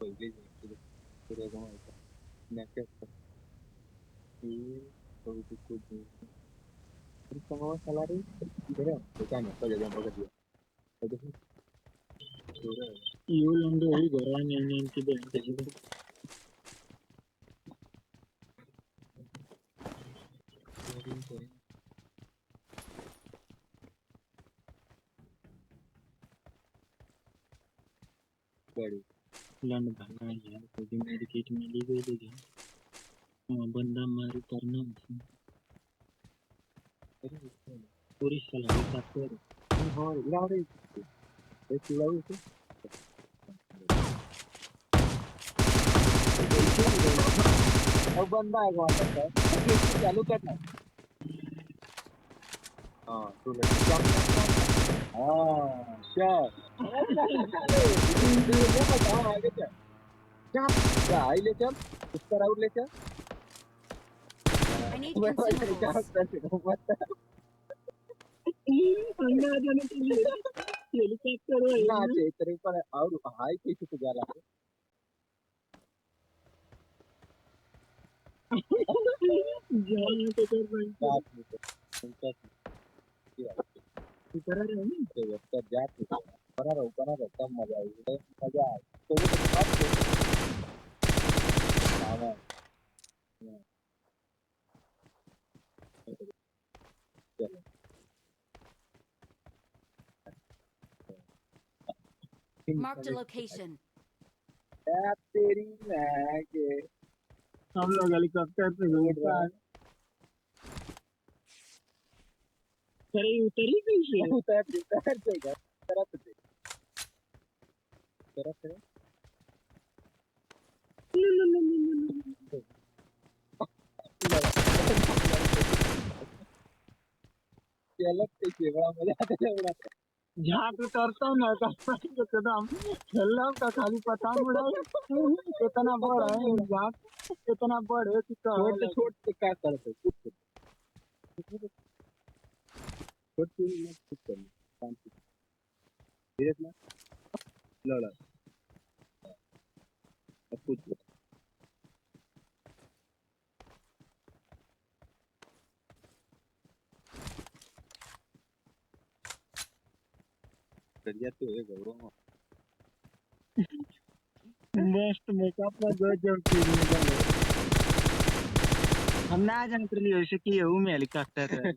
पहिले पूरे गाँव ऐसा नेकेट ये तो कुछ नहीं समझ चला रही इधर देखा ना तो जगह पकड़ दिया तो देखो पूरा You learn the whole Goran and into the बड़ी learn भागना यार क्योंकि मेडिकेट मिली गई थी बंदा मारू करना पूरी सलाह काफी हाँ इलाज है एक इलाज है अब बंदा है वहाँ पर चालू करना हाँ तो लेकिन क्या हाँ श्योर ये बताओ आगे क्या क्या आई ले चल इस पर आउट ले चल I need मैं क्या consumables. करते हो मत अंदर जाने के लिए हेलीकॉप्टर ना चाहिए तेरे पर और हाई कैसे तो जाला जान तो कर रही बात नहीं तो उनका इतना रहे ना तो उसका जात नहीं बना रहो तब मजा आएगी मजा आए तो वो तो बात है हाँ चलो Marked a location. यार तेरी मैं के हम लोग हेलीकॉप्टर पे घूमता अरे उतरी कैसे उतर जाएगा तरफ से अलग से बड़ा मजा आता है बड़ा जहाँ पे करता हूँ ना एकदम खेलना का खाली पतंग उड़ाए इतना बड़ा है जहाँ इतना बड़ा है कि छोट से क्या करते कुछ छोट से कुछ करना शांति धीरे से लड़ा अब कुछ करिया तो है गौरव मस्त मेकअप में गजब चीज निकल हम ना जानते रही वैसे कि हूँ मैं हेलीकॉप्टर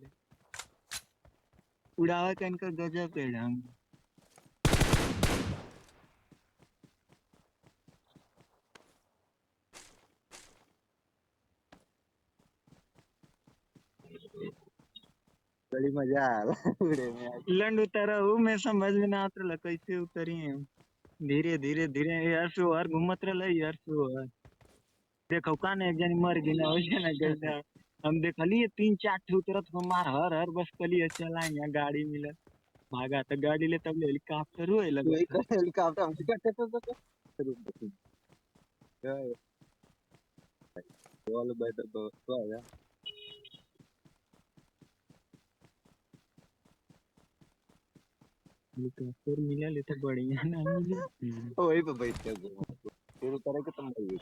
उड़ावा का इनका गजब है हम बड़ी मजा आ रहा उड़े में लंड उतरा हूँ मैं समझ में ना आता कैसे उतरी है धीरे धीरे धीरे यार से यार घूमत रहा यार से देखो कान एक जन मर गई ना वैसे ना गई हम देखलिए 3-4 ठे उतरत हमार हर हर बस कलिए चला यहाँ गाड़ी मिलत भागा तो गाड़ी ले तब हेलीकॉप्टर हुए लगा वही कर हेलीकॉप्टर हम करते तो रुक देखो क्या वाला बैठा तो आया हेलीकॉप्टर मिला ले तो बढ़िया ना मिले वही पे बैठ के फिर उतरे के तुम भाई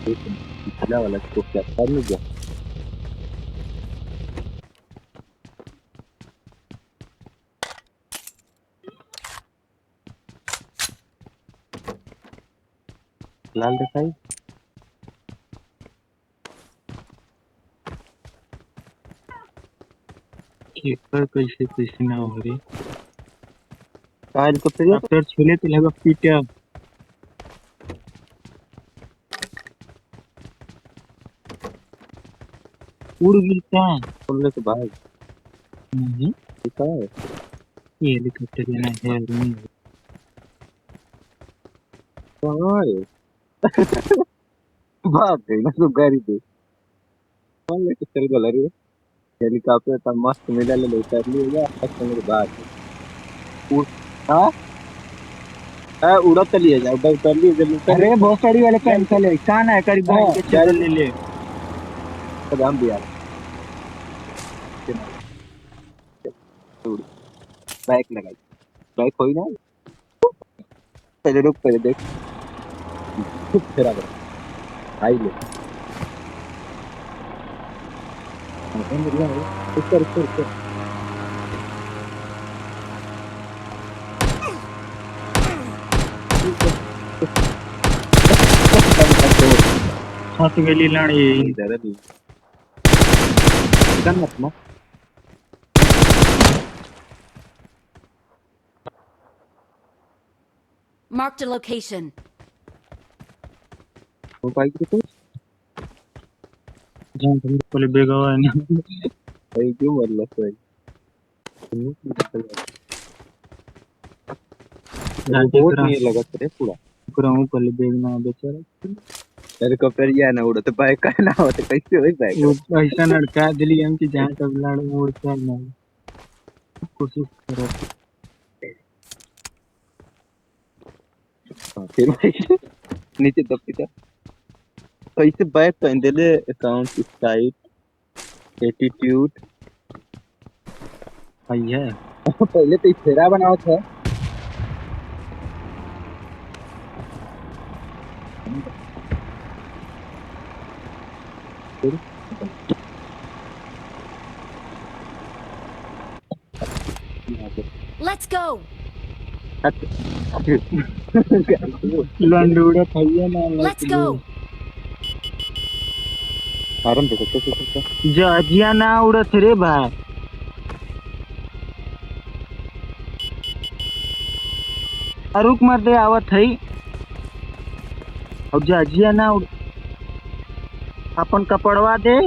पिछला वाला तो क्या कर नहीं गया लाल दिखाई पेपर कैसे कैसे ना हो रही हेलीकॉप्टर हेलीकॉप्टर छूले तो लगा पीटा उड़ गिरता बोलने के बाद नहीं दिखा है ये हेलीकॉप्टर लेना है नहीं कहाँ है? भाग गई ना तो गाड़ी पे कौन लेके चल गया रे? हेलीकॉप्टर का मस्त मिला ले लो उतर लिएगा अच्छा मेरे भाग गई। उड़ हाँ हाँ उड़ा चलिए जा उतर लिए जब उतर अरे भोसड़ी वाले गाड़ी पे कैंसल है कहाँ है करीब हाँ के गाड़ी चल पे ले ले कदम भी आ रहा है बाइक लगाई बाइक होई ना पहले रुक पहले देख फिर आ आई ले हाँ, समझ गया मैं। ऊपर ऊपर तो छत वेली लाणी इधर है kan mत ना Marked a location. वो बाइक तो जहाँ तुम पहले बेगवा है ना भाई क्यों मतलब भाई तुम जहाँ वो बहुत नहीं लगा तेरे पूरा पूरा हूँ पहले बेगना बेचारा हेलीकॉप्टर या ना उड़ा तो बाइक का ना हो तो कैसे होई बाइक वो ऐसा लड़का दिल्ली हम की जहाँ तक लड़ मोड़ चल ना कोशिश करो हाँ फिर भाई नीचे दबी था कैसे बाइक पहन दे ले अकाउंट स्टाइल एटीट्यूड भाई है पहले तो फेरा बनाओ था फिर यहाँ पे Let's go. लंडूड़ा भैया ना Let's go. आराम से तो जजिया ना उड़त रे भाई रुक मर दे आवत है अब जजिया ना उड़ अपन कपड़वा दे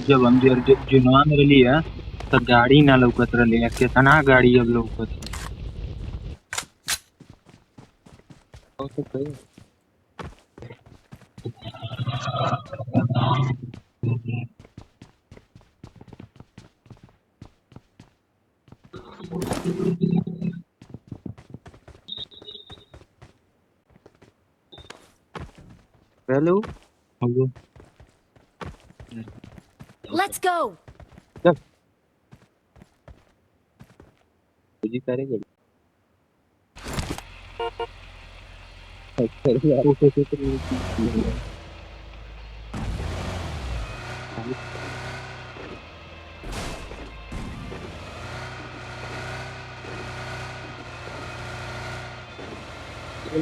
जब हम जुनवान रही है तो गाड़ी ना लौकत रही है कितना गाड़ी अब लौकत सही हेलो है Let's go. चल जी करेंगे अच्छा यार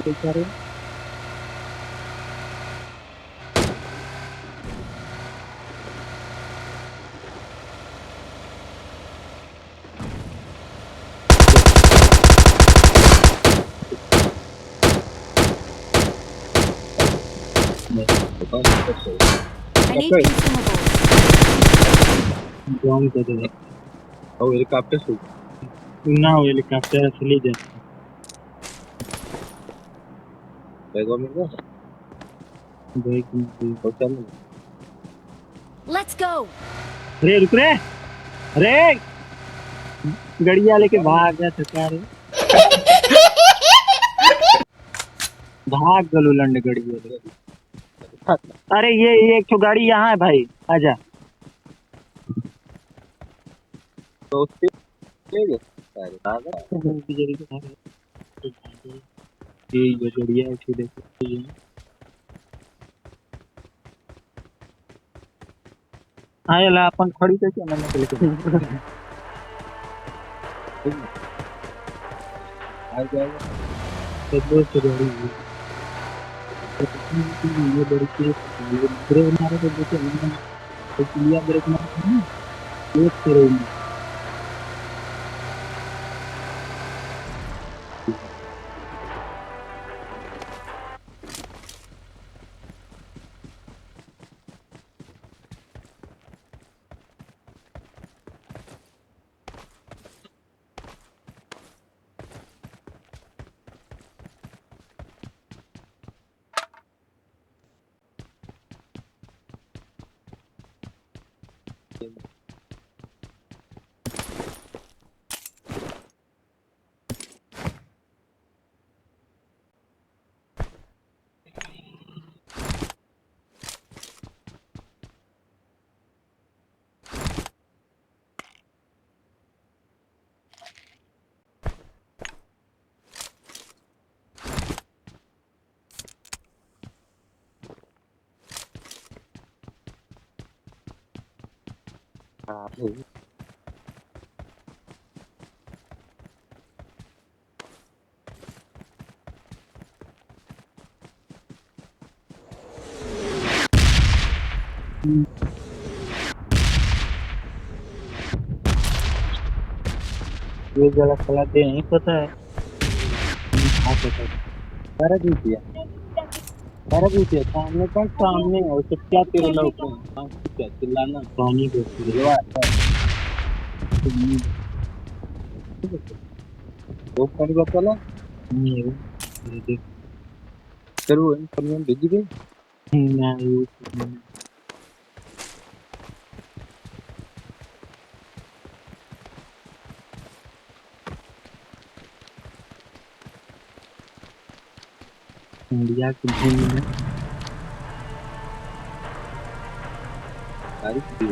बेचारे I need consumables. जॉन कर दे और हेलीकॉप्टर से ना हो हेलीकॉप्टर असली जा बैगवा में गया देख नहीं और चल Let's go. अरे रुक रे अरे गड़िया लेके भाग गया थका रे भाग गलो लंड गड़िया लेके अरे ये एक तो गाड़ी यहाँ है भाई आजा तो उससे ले गए सारे पागल ये गड़िया है फिर देखो हाँ ये ला अपन खड़ी कैसे मैंने चल के आ जाएगा। तो दो से गाड़ी है। तो ये बड़ी तेज है। ब्रेक मारे तो देखो हमने तो लिया ब्रेक मारे ना एक करोड़ में। हाँ भाई। ये जरा चलाते हैं पता है। हाँ पता है। सारा कुछ दिया। सारा कुछ दिया। सामने का सामने है उसे क्या तेरे लौके हैं। हाँ क्या चिल्लाना। पानी देते रहे। जवाब है। वो पानी बोतल है। नहीं है। ये देख। फिर वो इंफॉर्मेशन भेजी गई। ना ये कुछ नहीं। इंडिया की भूमि में सारी चीजें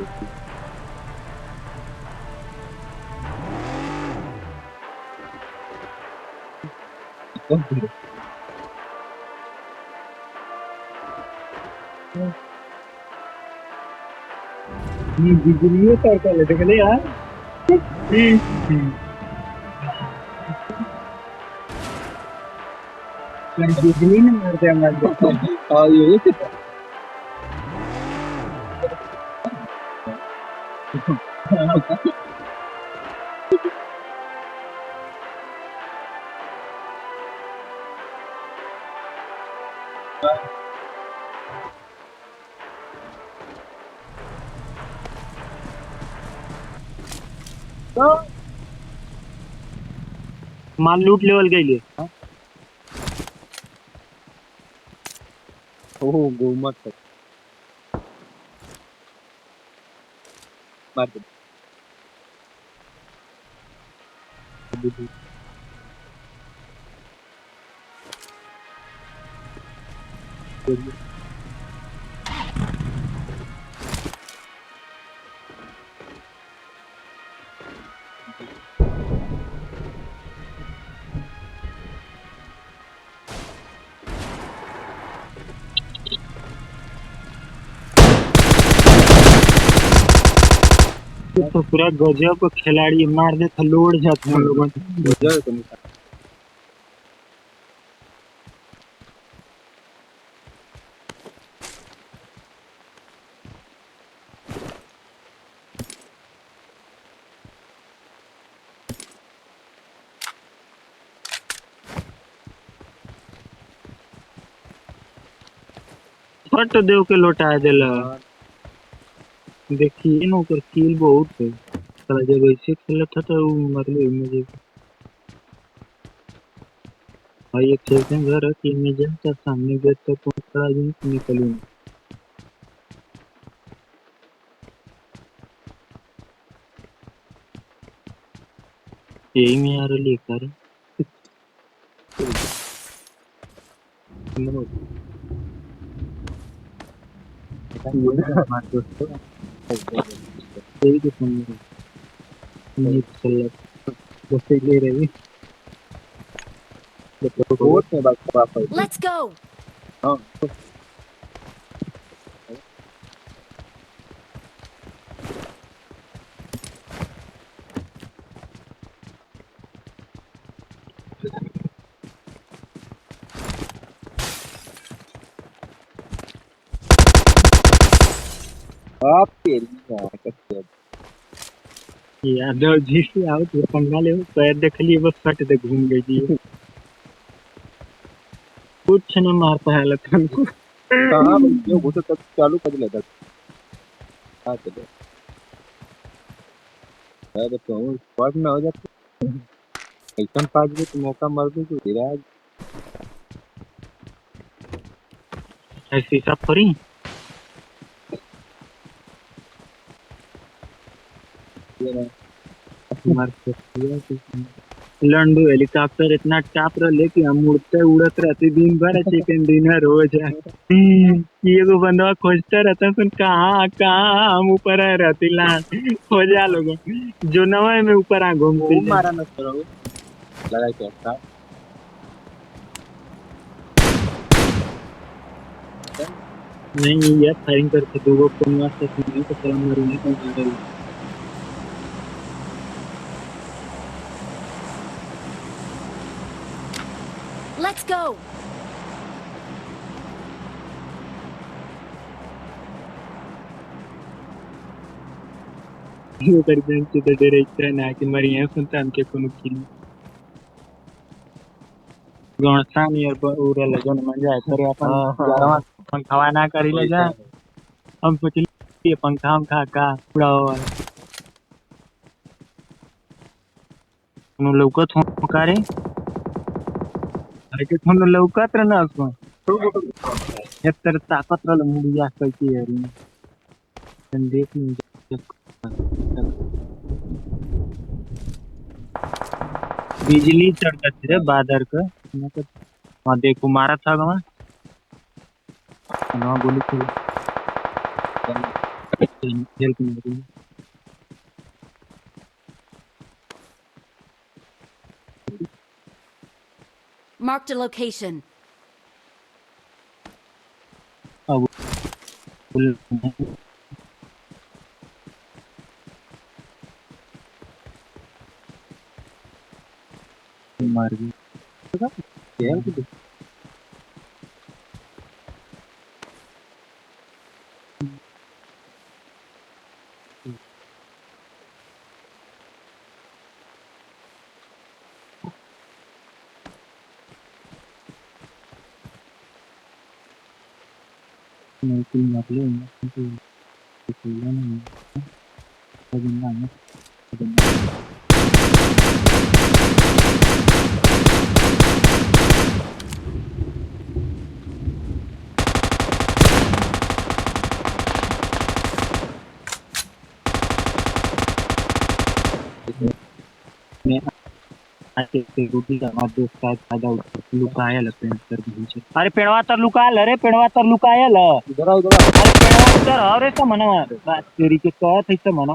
होती है। ये बिजली का कर देख ले यार। बिजली ने मार दिया मार दिया। हाँ ये तो माल लूट लेवल गई ले। ओ गो मत मार दे। तो पूरा गजब खिलाड़ी मार दे तो लोड जाते हैं लोगों ने। जाओ तुम। फट देव के लौटा देला। हाँ, देखिए ना ऊपर कील बहुत है। साला जब ऐसे खेला था तो मतलब मुझे भाई एक सेकंड घर है कि मैं जाता सामने गेट तक पहुंच खड़ा हूँ तो निकलूँ। यही में यार लेकर नो, हमारे दोस्तों यही तो समझ नहीं चल बस ले रहे बहुत में बात वापस। Let's go. हाँ आप तेरी यार कैसे यादव जी से आओ तो पंगा ले पैर देख लिए बस फट दे घूम गई जी कुछ न मार पाया हमको कहाँ भाई जो घुसे तब चालू कर लेता हाँ चलो मैं तो हूँ स्पॉट में हो जाती एकदम पास भी तो मौका मार दो तो धीरे ऐसी सब थोड़ी मार लंडू हेलीकॉप्टर इतना टाप रहे कि हम उड़ते उड़त रहते दिन भर चिकन डिनर हो जाए एगो बंदवा खोजते रहता सुन कहाँ कहाँ हम ऊपर आए रहती लान हो जा लोगों जो नवा में ऊपर आ वो घूमती जाए मारा ना करो लगा क्या था नहीं यार फायरिंग करके दो को निवास तक नहीं तो चला मरूंगी तो मारे Let's go. वो कर बेंच तो डरे इतना ना कि मरी है सुनता हमके कोनो किल गौणसान यार उरे लगन मजा है करे अपन हाँ हाँ गरवा पंखवा ना करी ले वही जा था हम सोचली ये पंखा हम खा का पूरा कोनो लौकत हो करे अरे के कोनो लौकत रह ना उसको एक तरह ताकत रह मुड़िया कैसे यार तुम देख नहीं बिजली चढ़त रे बादर का मैं तो वहाँ देखो मारा था वहाँ ना गोली चल खेल के मारी Marked a location. अब मार गई खेल की नहीं किल मार ले तो कोई नहीं है जिंदा है मैं आके से रोटी का हमारे दोस्त का फायदा लुकाया लगते हैं सर पीछे अरे पेड़वा तर लुकायल अरे पेड़वा तर लुकायल इधर अरे पेड़वा तर अरे तो मनवा बात तेरी के कहत है तो मनवा